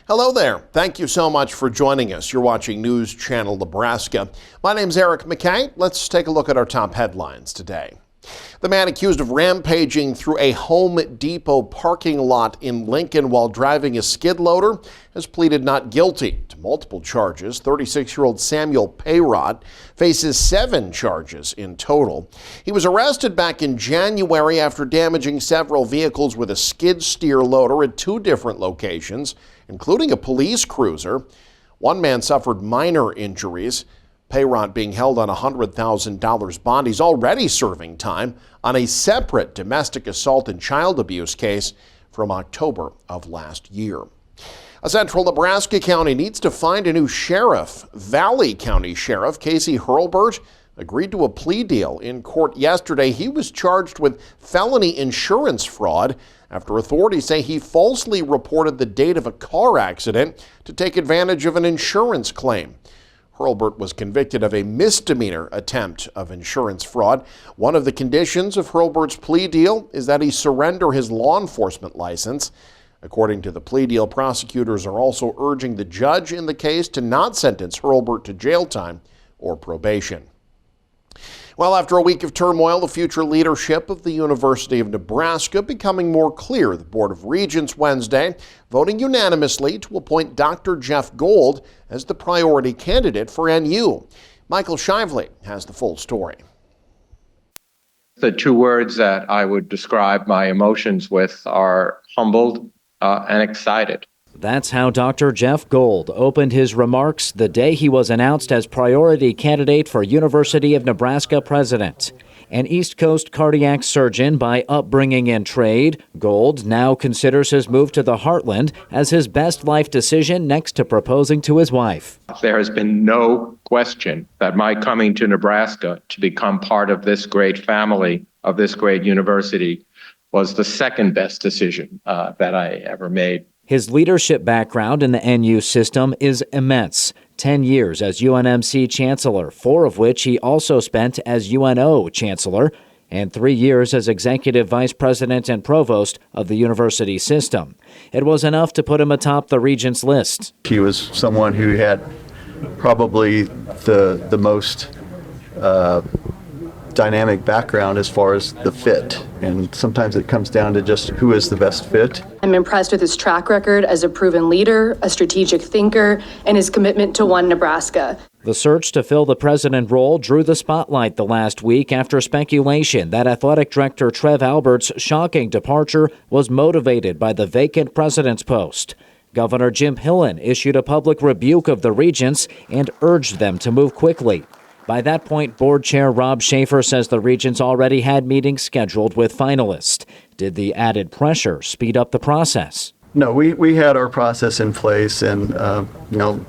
Hello there. Thank you so much for joining us. You're watching News Channel Nebraska. My name's Eric McKay. Let's take a look at our top headlines today. The man accused of rampaging through a Home Depot parking lot in Lincoln while driving a skid loader has pleaded not guilty to multiple charges. 36-year-old Samuel Payrot faces 7 charges in total. He was arrested back in January after damaging several vehicles with a skid steer loader at 2 different locations, including a police cruiser. One man suffered minor injuries. Payrot being held on a $100,000 bond. He's already serving time on a separate domestic assault and child abuse case from October of last year. A central Nebraska county needs to find a new sheriff. Valley County Sheriff Casey Hurlburt agreed to a plea deal in court yesterday. He was charged with felony insurance fraud after authorities say he falsely reported the date of a car accident to take advantage of an insurance claim. Hurlburt was convicted of a misdemeanor attempt of insurance fraud. One of the conditions of Hurlburt's plea deal is that he surrender his law enforcement license. According to the plea deal, prosecutors are also urging the judge in the case to not sentence Hurlburt to jail time or probation. Well, after a week of turmoil, the future leadership of the University of Nebraska becoming more clear. The Board of Regents Wednesday voting unanimously to appoint Dr. Jeff Gold as the priority candidate for NU. Michael Shively has the full story. The 2 words that I would describe my emotions with are humbled and excited. That's how Dr. Jeff Gold opened his remarks the day he was announced as priority candidate for University of Nebraska president. An East Coast cardiac surgeon by upbringing and trade, Gold now considers his move to the Heartland as his best life decision next to proposing to his wife. There has been no question that my coming to Nebraska to become part of this great family, of this great university, was the second best decision that I ever made. His leadership background in the NU system is immense. 10 years as UNMC Chancellor, 4 of which he also spent as UNO Chancellor, and 3 years as Executive Vice President and Provost of the university system. It was enough to put him atop the Regents list. He was someone who had probably the most dynamic background as far as the fit, and sometimes it comes down to just who is the best fit. I'm impressed with his track record as a proven leader, a strategic thinker, and his commitment to One Nebraska. The search to fill the president role drew the spotlight the last week after speculation that athletic director Trev Albert's shocking departure was motivated by the vacant president's post. Governor Jim Pillen issued a public rebuke of the Regents and urged them to move quickly. By that point, board chair Rob Schaefer says the Regents already had meetings scheduled with finalists. Did the added pressure speed up the process? No, we had our process in place, and no.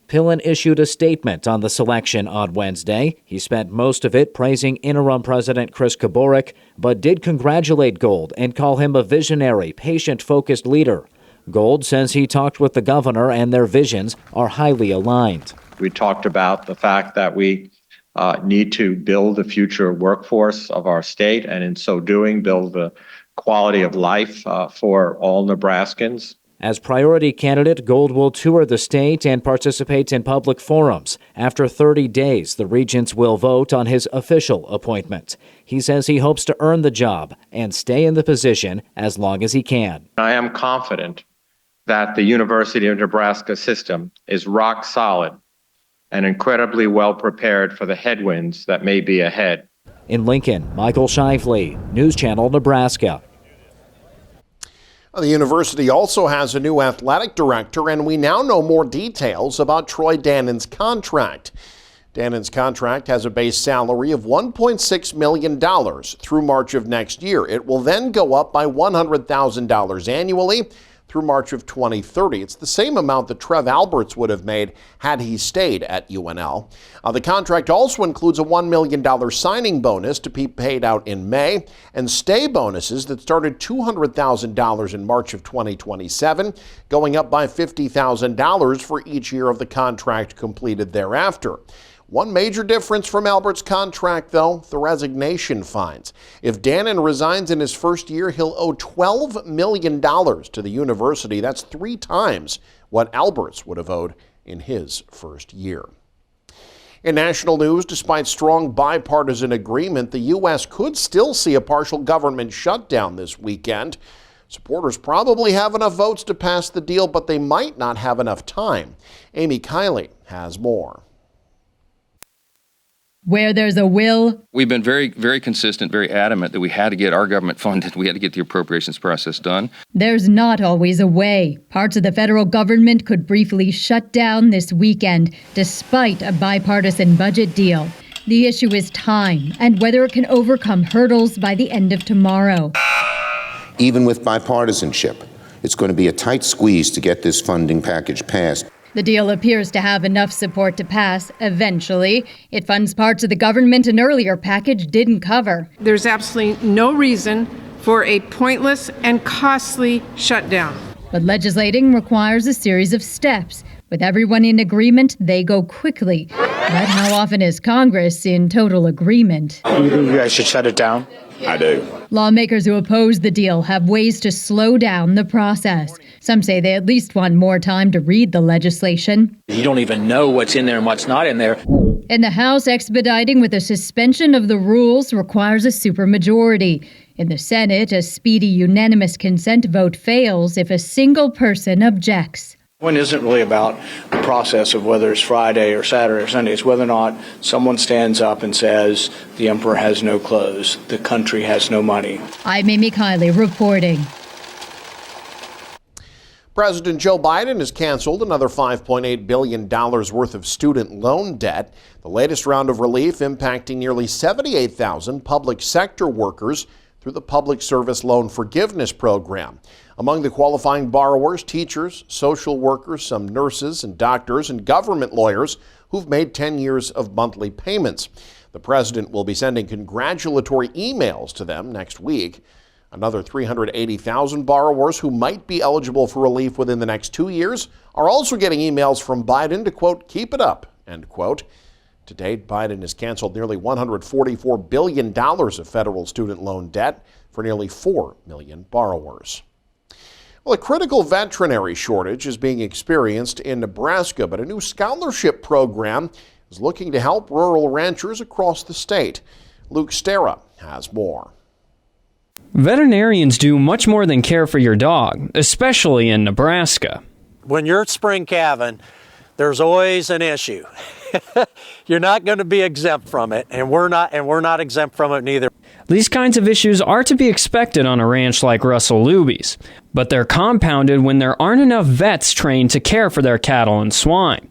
Pillen issued a statement on the selection on Wednesday. He spent most of it praising interim President Chris Kaborik, but did congratulate Gold and call him a visionary, patient-focused leader. Gold says he talked with the governor and their visions are highly aligned. We talked about the fact that we need to build the future workforce of our state, and in so doing, build the quality of life for all Nebraskans. As priority candidate, Gold will tour the state and participate in public forums. After 30 days, the Regents will vote on his official appointment. He says he hopes to earn the job and stay in the position as long as he can. I am confident that the University of Nebraska system is rock solid and incredibly well prepared for the headwinds that may be ahead. In Lincoln, Michael Shively, News Channel Nebraska. The university also has a new athletic director, and we now know more details about Troy Dannon's contract. Dannon's contract has a base salary of $1.6 million through March of next year. It will then go up by $100,000 annually through March of 2030. It's the same amount that Trev Alberts would have made had he stayed at UNL. The contract also includes a $1 million signing bonus to be paid out in May and stay bonuses that start at $200,000 in March of 2027, going up by $50,000 for each year of the contract completed thereafter. One major difference from Albert's contract, though, the resignation fines. If Dannon resigns in his first year, he'll owe $12 million to the university. That's 3 times what Albert's would have owed in his first year. In national news, despite strong bipartisan agreement, the U.S. could still see a partial government shutdown this weekend. Supporters probably have enough votes to pass the deal, but they might not have enough time. Amy Kiley has more. Where there's a will. We've been very, very consistent, very adamant that we had to get our government funded. We had to get the appropriations process done. There's not always a way. Parts of the federal government could briefly shut down this weekend, despite a bipartisan budget deal. The issue is time and whether it can overcome hurdles by the end of tomorrow. Even with bipartisanship, it's going to be a tight squeeze to get this funding package passed. The deal appears to have enough support to pass eventually. It funds parts of the government an earlier package didn't cover. There's absolutely no reason for a pointless and costly shutdown. But legislating requires a series of steps. With everyone in agreement, they go quickly. But how often is Congress in total agreement? You guys should shut it down. I do. Lawmakers who oppose the deal have ways to slow down the process. Some say they at least want more time to read the legislation. You don't even know what's in there and what's not in there. In the House, expediting with a suspension of the rules requires a supermajority. In the Senate, a speedy unanimous consent vote fails if a single person objects. One isn't really about the process of whether it's Friday or Saturday or Sunday. It's whether or not someone stands up and says the emperor has no clothes, the country has no money. I'm Amy Kiley reporting. President Joe Biden has canceled another $5.8 billion worth of student loan debt, the latest round of relief impacting nearly 78,000 public sector workers through the Public Service Loan Forgiveness Program. Among the qualifying borrowers, teachers, social workers, some nurses and doctors, and government lawyers who've made 10 years of monthly payments. The president will be sending congratulatory emails to them next week. Another 380,000 borrowers who might be eligible for relief within the next 2 years are also getting emails from Biden to, quote, keep it up, end quote. To date, Biden has canceled nearly $144 billion of federal student loan debt for nearly 4 million borrowers. Well, a critical veterinary shortage is being experienced in Nebraska, but a new scholarship program is looking to help rural ranchers across the state. Luke Stera has more. Veterinarians do much more than care for your dog, especially in Nebraska. When you're spring calving, there's always an issue. You're not going to be exempt from it, and we're not exempt from it neither. These kinds of issues are to be expected on a ranch like Russell Luby's, but they're compounded when there aren't enough vets trained to care for their cattle and swine.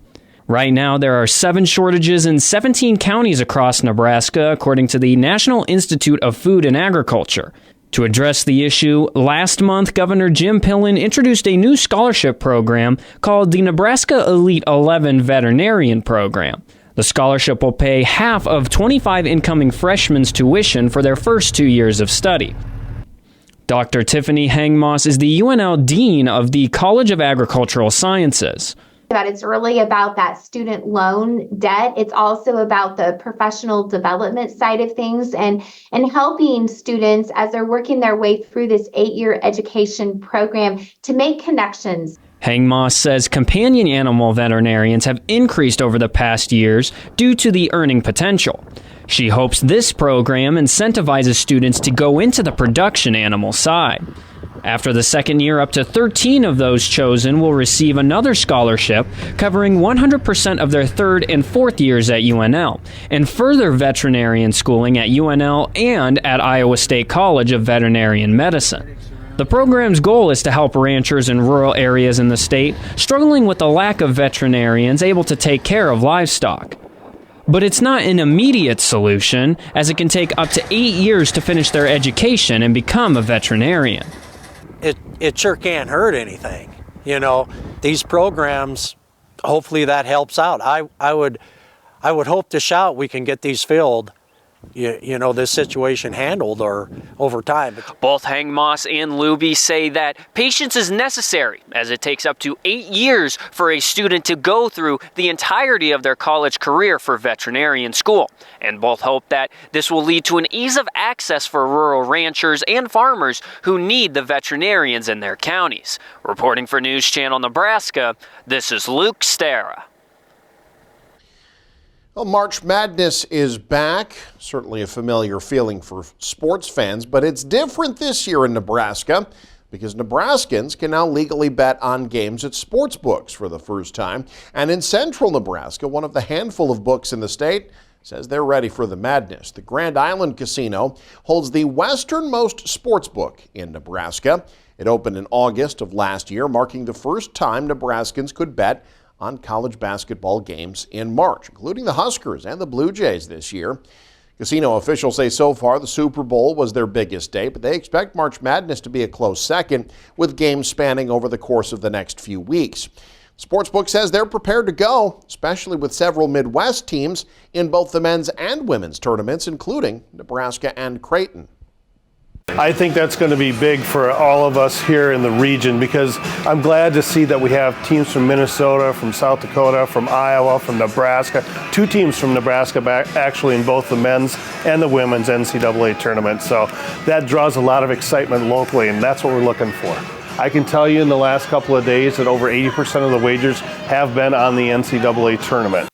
Right now, there are 7 shortages in 17 counties across Nebraska, according to the National Institute of Food and Agriculture. To address the issue, last month, Governor Jim Pillen introduced a new scholarship program called the Nebraska Elite 11 Veterinarian Program. The scholarship will pay half of 25 incoming freshmen's tuition for their first 2 years of study. Dr. Tiffany Hangmoss is the UNL Dean of the College of Agricultural Sciences. That it's really about that student loan debt. It's also about the professional development side of things and helping students as they're working their way through this 8-year education program to make connections. Hangmoss says companion animal veterinarians have increased over the past years due to the earning potential. She hopes this program incentivizes students to go into the production animal side. After the second year, up to 13 of those chosen will receive another scholarship covering 100% of their third and fourth years at UNL, and further veterinarian schooling at UNL and at Iowa State College of Veterinarian Medicine. The program's goal is to help ranchers in rural areas in the state struggling with the lack of veterinarians able to take care of livestock. But it's not an immediate solution, as it can take up to 8 years to finish their education and become a veterinarian. It sure can't hurt anything. You know, these programs, hopefully that helps out. I would hope to shout we can get these filled this situation handled or over time. Both Hangmoss and Luby say that patience is necessary, as it takes up to 8 years for a student to go through the entirety of their college career for veterinarian school. And both hope that this will lead to an ease of access for rural ranchers and farmers who need the veterinarians in their counties. Reporting for News Channel Nebraska, this is Luke Stara. Well, March Madness is back. Certainly a familiar feeling for sports fans, but it's different this year in Nebraska because Nebraskans can now legally bet on games at sports books for the first time. And in central Nebraska, one of the handful of books in the state says they're ready for the madness. The Grand Island Casino holds the westernmost sports book in Nebraska. It opened in August of last year, marking the first time Nebraskans could bet on college basketball games in March, including the Huskers and the Blue Jays this year. Casino officials say so far the Super Bowl was their biggest day, but they expect March Madness to be a close second, with games spanning over the course of the next few weeks. Sportsbook says they're prepared to go, especially with several Midwest teams in both the men's and women's tournaments, including Nebraska and Creighton. I think that's going to be big for all of us here in the region because I'm glad to see that we have teams from Minnesota, from South Dakota, from Iowa, from Nebraska. 2 teams from Nebraska actually in both the men's and the women's NCAA tournament. So that draws a lot of excitement locally, and that's what we're looking for. I can tell you in the last couple of days that over 80% of the wagers have been on the NCAA tournament.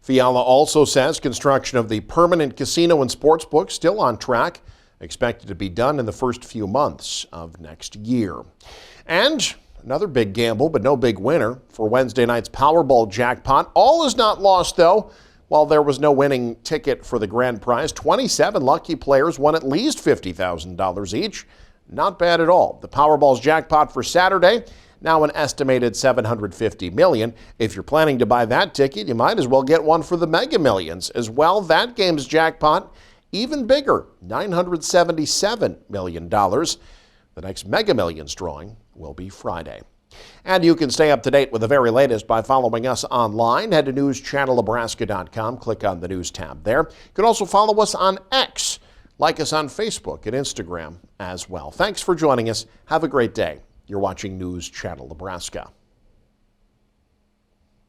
Fiala also says construction of the permanent casino and sportsbook still on track, expected to be done in the first few months of next year. And another big gamble, but no big winner for Wednesday night's Powerball jackpot. All is not lost, though. While there was no winning ticket for the grand prize, 27 lucky players won at least $50,000 each. Not bad at all. The Powerball's jackpot for Saturday, now an estimated $750 million. If you're planning to buy that ticket, you might as well get one for the Mega Millions as well. That game's jackpot even bigger, $977 million. The next Mega Millions drawing will be Friday. And you can stay up to date with the very latest by following us online. Head to newschannelnebraska.com, click on the News tab there. You can also follow us on X, like us on Facebook and Instagram as well. Thanks for joining us. Have a great day. You're watching News Channel Nebraska.